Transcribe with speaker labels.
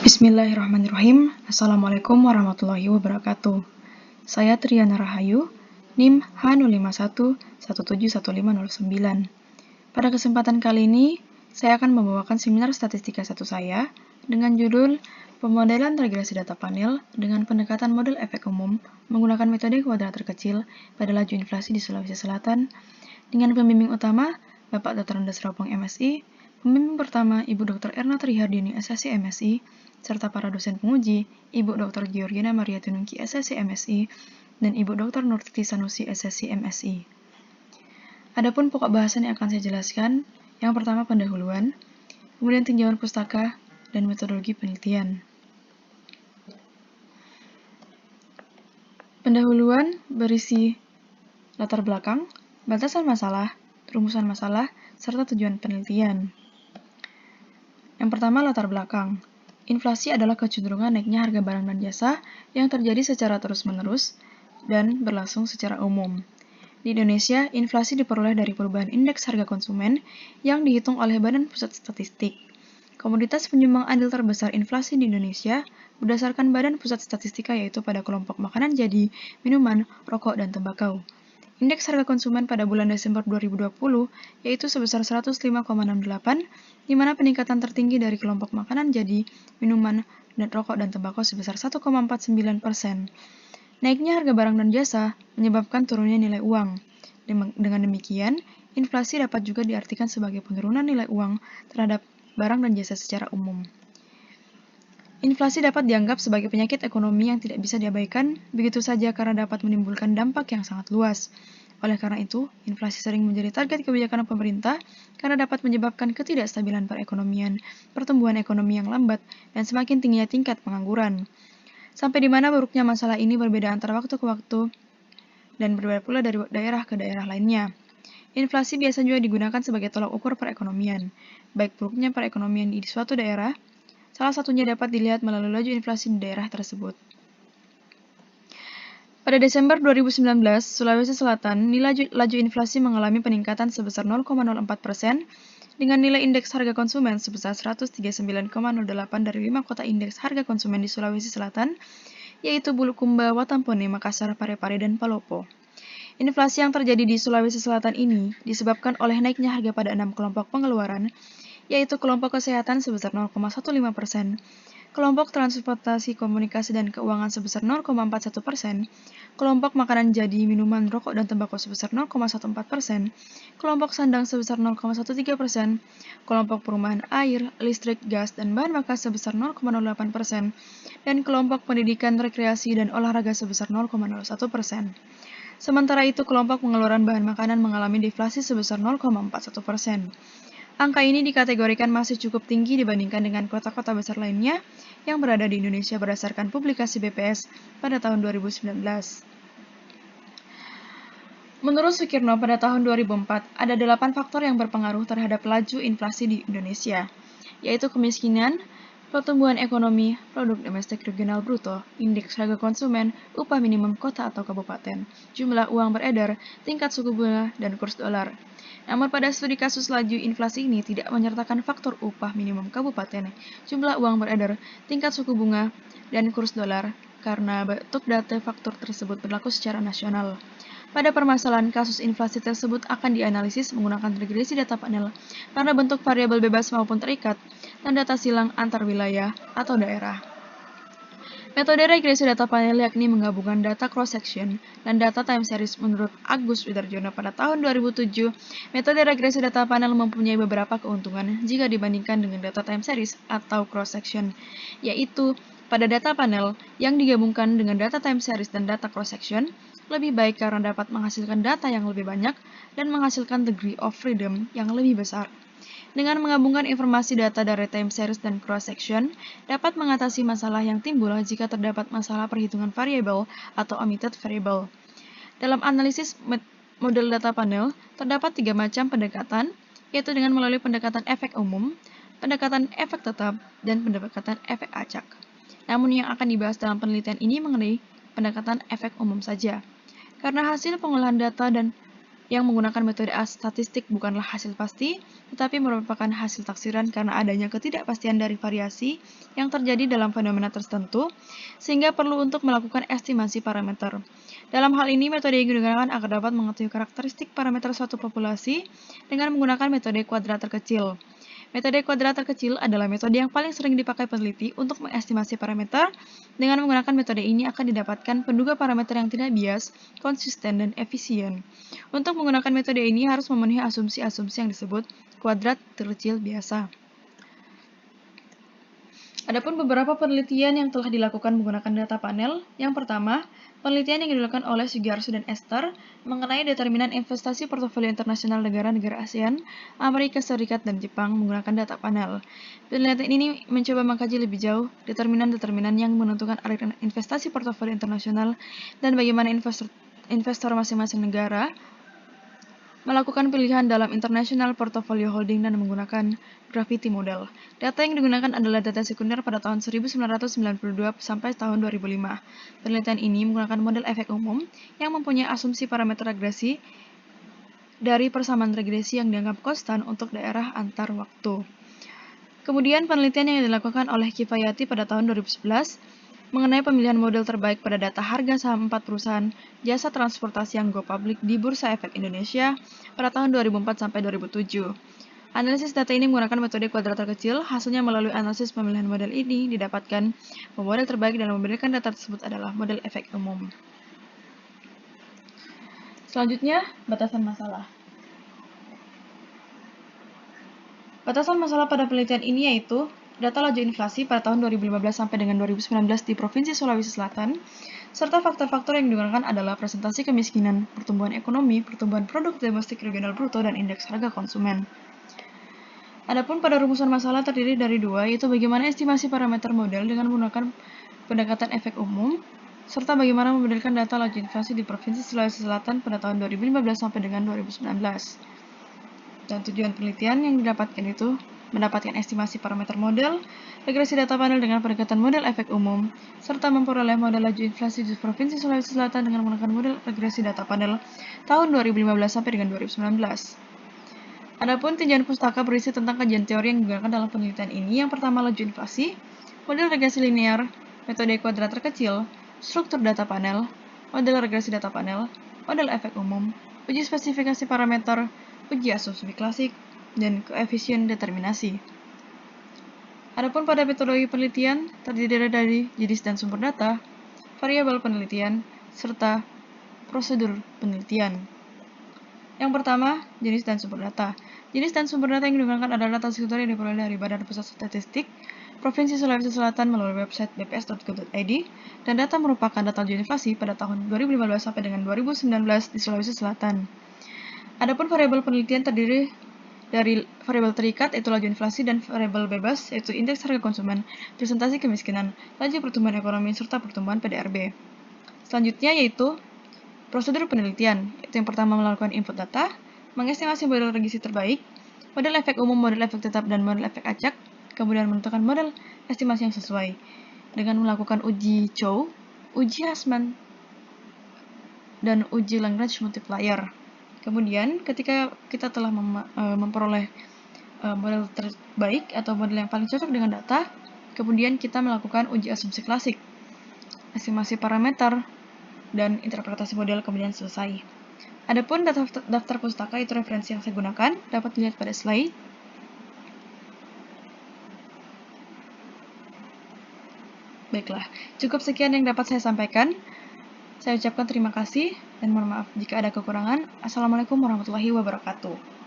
Speaker 1: Bismillahirrahmanirrahim. Assalamualaikum warahmatullahi wabarakatuh. Saya Triana Rahayu, NIM H051171509. Pada kesempatan kali ini, saya akan membawakan seminar statistika 1 saya dengan judul Pemodelan Regresi Data Panel dengan Pendekatan Model Efek Umum menggunakan metode kuadrat terkecil pada laju inflasi di Sulawesi Selatan dengan pembimbing utama Bapak Dr. Andes Ropong MSI, pembimbing pertama Ibu Dr. Erna Trihardini SSC MSI, serta para dosen penguji, Ibu Dr. Georgina Maria Tunungki SSC MSI, dan Ibu Dr. Nurtiti Sanusi SSC MSI. Adapun pokok bahasan yang akan saya jelaskan, yang pertama pendahuluan, kemudian tinjauan pustaka, dan metodologi penelitian. Pendahuluan berisi latar belakang, batasan masalah, rumusan masalah, serta tujuan penelitian. Yang pertama, latar belakang. Inflasi adalah kecenderungan naiknya harga barang dan jasa yang terjadi secara terus-menerus dan berlangsung secara umum. Di Indonesia, inflasi diperoleh dari perubahan indeks harga konsumen yang dihitung oleh Badan Pusat Statistik. Komoditas penyumbang andil terbesar inflasi di Indonesia berdasarkan Badan Pusat Statistika yaitu pada kelompok makanan jadi, minuman, rokok, dan tembakau. Indeks harga konsumen pada bulan Desember 2020 yaitu sebesar 105,68, di mana peningkatan tertinggi dari kelompok makanan jadi, minuman, dan rokok dan tembakau sebesar 1,49%. Naiknya harga barang dan jasa menyebabkan turunnya nilai uang. Dengan demikian, inflasi dapat juga diartikan sebagai penurunan nilai uang terhadap barang dan jasa secara umum. Inflasi dapat dianggap sebagai penyakit ekonomi yang tidak bisa diabaikan begitu saja karena dapat menimbulkan dampak yang sangat luas. Oleh karena itu, inflasi sering menjadi target kebijakan pemerintah karena dapat menyebabkan ketidakstabilan perekonomian, pertumbuhan ekonomi yang lambat, dan semakin tingginya tingkat pengangguran. Sampai di mana buruknya masalah ini berbeda antara waktu ke waktu dan berbeda pula dari daerah ke daerah lainnya. Inflasi biasa juga digunakan sebagai tolak ukur perekonomian, baik buruknya perekonomian di suatu daerah. Salah satunya dapat dilihat melalui laju inflasi di daerah tersebut. Pada Desember 2019, Sulawesi Selatan, laju inflasi mengalami peningkatan sebesar 0,04% dengan nilai indeks harga konsumen sebesar 139,08 dari 5 kota indeks harga konsumen di Sulawesi Selatan, yaitu Bulukumba, Watampone, Makassar, Parepare, dan Palopo. Inflasi yang terjadi di Sulawesi Selatan ini disebabkan oleh naiknya harga pada 6 kelompok pengeluaran, yaitu kelompok kesehatan sebesar 0,15%, kelompok transportasi, komunikasi, dan keuangan sebesar 0,41%, kelompok makanan jadi, minuman, rokok, dan tembakau sebesar 0,14%, kelompok sandang sebesar 0,13%, kelompok perumahan air, listrik, gas, dan bahan bakar sebesar 0,08%, dan kelompok pendidikan, rekreasi, dan olahraga sebesar 0,01%. Sementara itu, kelompok pengeluaran bahan makanan mengalami deflasi sebesar 0,41%. Angka ini dikategorikan masih cukup tinggi dibandingkan dengan kota-kota besar lainnya yang berada di Indonesia berdasarkan publikasi BPS pada tahun 2019. Menurut Sukirno pada tahun 2004, ada 8 faktor yang berpengaruh terhadap laju inflasi di Indonesia, yaitu kemiskinan, pertumbuhan ekonomi, produk domestik regional bruto, indeks harga konsumen, upah minimum kota atau kabupaten, jumlah uang beredar, tingkat suku bunga, dan kurs dolar. Namun pada studi kasus laju inflasi ini tidak menyertakan faktor upah minimum kabupaten, jumlah uang beredar, tingkat suku bunga, dan kurs dolar karena bentuk data faktor tersebut berlaku secara nasional. Pada permasalahan kasus inflasi tersebut akan dianalisis menggunakan regresi data panel karena bentuk variabel bebas maupun terikat dan data silang antar wilayah atau daerah. Metode regresi data panel yakni menggabungkan data cross-section dan data time series. Menurut Agus Widarjono pada tahun 2007, metode regresi data panel mempunyai beberapa keuntungan jika dibandingkan dengan data time series atau cross-section, yaitu pada data panel yang digabungkan dengan data time series dan data cross-section, lebih baik karena dapat menghasilkan data yang lebih banyak dan menghasilkan degree of freedom yang lebih besar. Dengan menggabungkan informasi data dari time series dan cross-section, dapat mengatasi masalah yang timbul jika terdapat masalah perhitungan variabel atau omitted variable. Dalam analisis model data panel, terdapat 3 macam pendekatan, yaitu dengan melalui pendekatan efek umum, pendekatan efek tetap, dan pendekatan efek acak. Namun yang akan dibahas dalam penelitian ini mengenai pendekatan efek umum saja. Karena hasil pengolahan data dan yang menggunakan metode statistik bukanlah hasil pasti, tetapi merupakan hasil taksiran karena adanya ketidakpastian dari variasi yang terjadi dalam fenomena tertentu, sehingga perlu untuk melakukan estimasi parameter. Dalam hal ini, metode yang digunakan agar dapat mengetahui karakteristik parameter suatu populasi dengan menggunakan metode kuadrat terkecil. Metode kuadrat terkecil adalah metode yang paling sering dipakai peneliti untuk mengestimasi parameter. Dengan menggunakan metode ini akan didapatkan penduga parameter yang tidak bias, konsisten, dan efisien. Untuk menggunakan metode ini harus memenuhi asumsi-asumsi yang disebut kuadrat terkecil biasa. Adapun beberapa penelitian yang telah dilakukan menggunakan data panel. Yang pertama, penelitian yang dilakukan oleh Sugiarso dan Esther mengenai determinan investasi portofolio internasional negara-negara ASEAN, Amerika Serikat, dan Jepang menggunakan data panel. Penelitian ini mencoba mengkaji lebih jauh determinan-determinan yang menentukan aliran investasi portofolio internasional dan bagaimana investor masing-masing negara melakukan pilihan dalam International Portfolio Holding dan menggunakan Gravity Model. Data yang digunakan adalah data sekunder pada tahun 1992 sampai tahun 2005. Penelitian ini menggunakan model efek umum yang mempunyai asumsi parameter regresi dari persamaan regresi yang dianggap konstan untuk daerah antar waktu. Kemudian penelitian yang dilakukan oleh Kifayati pada tahun 2011 mengenai pemilihan model terbaik pada data harga saham 4 perusahaan jasa transportasi yang go public di Bursa Efek Indonesia pada tahun 2004 sampai 2007. Analisis data ini menggunakan metode kuadrat terkecil. Hasilnya melalui analisis pemilihan model ini didapatkan bahwa model terbaik dalam memberikan data tersebut adalah model efek umum. Selanjutnya, batasan masalah. Batasan masalah pada penelitian ini yaitu data laju inflasi pada tahun 2015 sampai dengan 2019 di Provinsi Sulawesi Selatan, serta faktor-faktor yang digunakan adalah presentasi kemiskinan, pertumbuhan ekonomi, pertumbuhan produk domestik regional bruto, dan indeks harga konsumen. Adapun pada rumusan masalah terdiri dari dua, yaitu bagaimana estimasi parameter model dengan menggunakan pendekatan efek umum, serta bagaimana membedakan data laju inflasi di Provinsi Sulawesi Selatan pada tahun 2015 sampai dengan 2019. Dan tujuan penelitian yang didapatkan itu mendapatkan estimasi parameter model, regresi data panel dengan pendekatan model efek umum, serta memperoleh model laju inflasi di Provinsi Sulawesi Selatan dengan menggunakan model regresi data panel tahun 2015 sampai dengan 2019. Adapun tinjauan pustaka berisi tentang kajian teori yang digunakan dalam penelitian ini. Yang pertama, laju inflasi, model regresi linear, metode kuadrat terkecil, struktur data panel, model regresi data panel, model efek umum, uji spesifikasi parameter, uji asumsi klasik, dan koefisien determinasi. Adapun pada metodologi penelitian terdiri dari jenis dan sumber data, variabel penelitian, serta prosedur penelitian. Yang pertama, jenis dan sumber data. Jenis dan sumber data yang digunakan adalah data sekunder yang diperoleh dari Badan Pusat Statistik Provinsi Sulawesi Selatan melalui website bps.go.id, dan data merupakan data laju inflasi pada tahun 2015 sampai dengan 2019 di Sulawesi Selatan. Adapun variabel penelitian terdiri dari variabel terikat, yaitu laju inflasi, dan variabel bebas, yaitu indeks harga konsumen, presentasi kemiskinan, laju pertumbuhan ekonomi, serta pertumbuhan PDRB. Selanjutnya yaitu prosedur penelitian, yaitu yang pertama melakukan input data, mengestimasi model regresi terbaik, model efek umum, model efek tetap, dan model efek acak, kemudian menentukan model estimasi yang sesuai dengan melakukan uji Chow, uji Hussman, dan uji Lagrange multiplier. Kemudian, ketika kita telah memperoleh model terbaik atau model yang paling cocok dengan data, kemudian kita melakukan uji asumsi klasik, estimasi parameter, dan interpretasi model kemudian selesai. Adapun daftar pustaka itu referensi yang saya gunakan, dapat dilihat pada slide. Baiklah, cukup sekian yang dapat saya sampaikan. Saya ucapkan terima kasih dan mohon maaf jika ada kekurangan. Assalamualaikum warahmatullahi wabarakatuh.